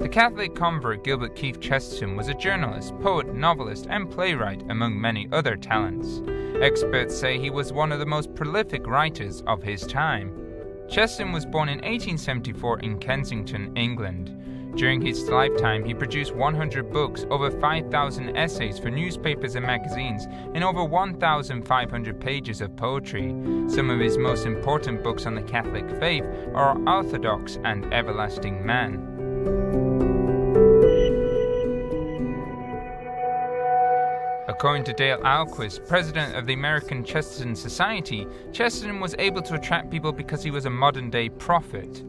The Catholic convert Gilbert Keith Chesterton was a journalist, poet, novelist, and playwright, among many other talents. Experts say he was one of the most prolific writers of his time. Chesterton was born in 1874 in Kensington, England. During his lifetime, he produced 100 books, over 5,000 essays for newspapers and magazines, and over 1,500 pages of poetry. Some of his most important books on the Catholic faith are Orthodox and Everlasting Man. According to Dale Alquist, president of the American Chesterton Society, Chesterton was able to attract people because he was a modern-day prophet.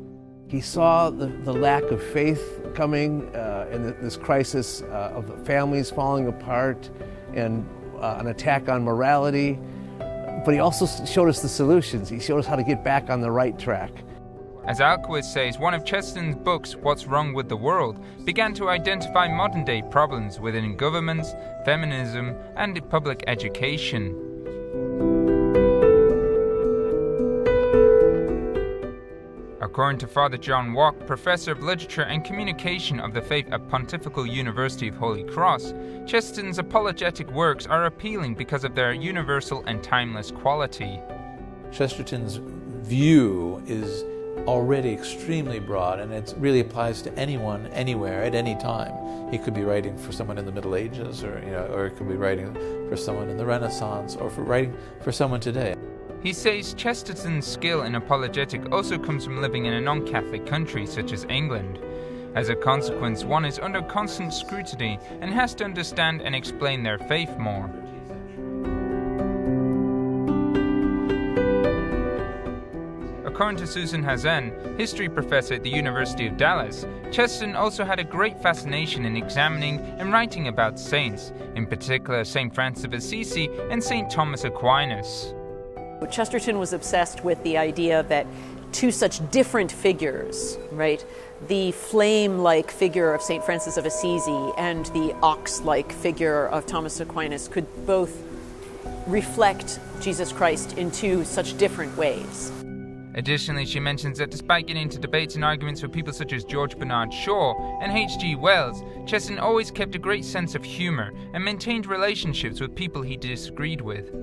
He saw the lack of faith coming in this crisis of the families falling apart and an attack on morality. But he also showed us the solutions. He showed us how to get back on the right track. As Alquist says, one of Chesterton's books, What's Wrong with the World, began to identify modern-day problems within governments, feminism, and public education. According to Father John Walk, Professor of Literature and Communication of the Faith at Pontifical University of Holy Cross, Chesterton's apologetic works are appealing because of their universal and timeless quality. Chesterton's view is already extremely broad, and it really applies to anyone, anywhere, at any time. He could be writing for someone in the Middle Ages, or he could be writing for someone in the Renaissance, or writing for someone today. He says Chesterton's skill in apologetic also comes from living in a non-Catholic country such as England. As a consequence, one is under constant scrutiny and has to understand and explain their faith more. According to Susan Hazen, history professor at the University of Dallas, Chesterton also had a great fascination in examining and writing about saints, in particular St. Francis of Assisi and St. Thomas Aquinas. Chesterton was obsessed with the idea that two such different figures, right? The flame-like figure of St. Francis of Assisi and the ox-like figure of Thomas Aquinas could both reflect Jesus Christ in two such different ways. Additionally, she mentions that despite getting into debates and arguments with people such as George Bernard Shaw and H.G. Wells, Chesterton always kept a great sense of humor and maintained relationships with people he disagreed with.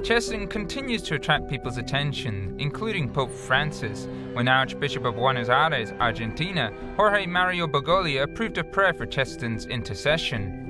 Chesterton continues to attract people's attention, including Pope Francis, when Archbishop of Buenos Aires, Argentina, Jorge Mario Bergoglio approved a prayer for Chesterton's intercession.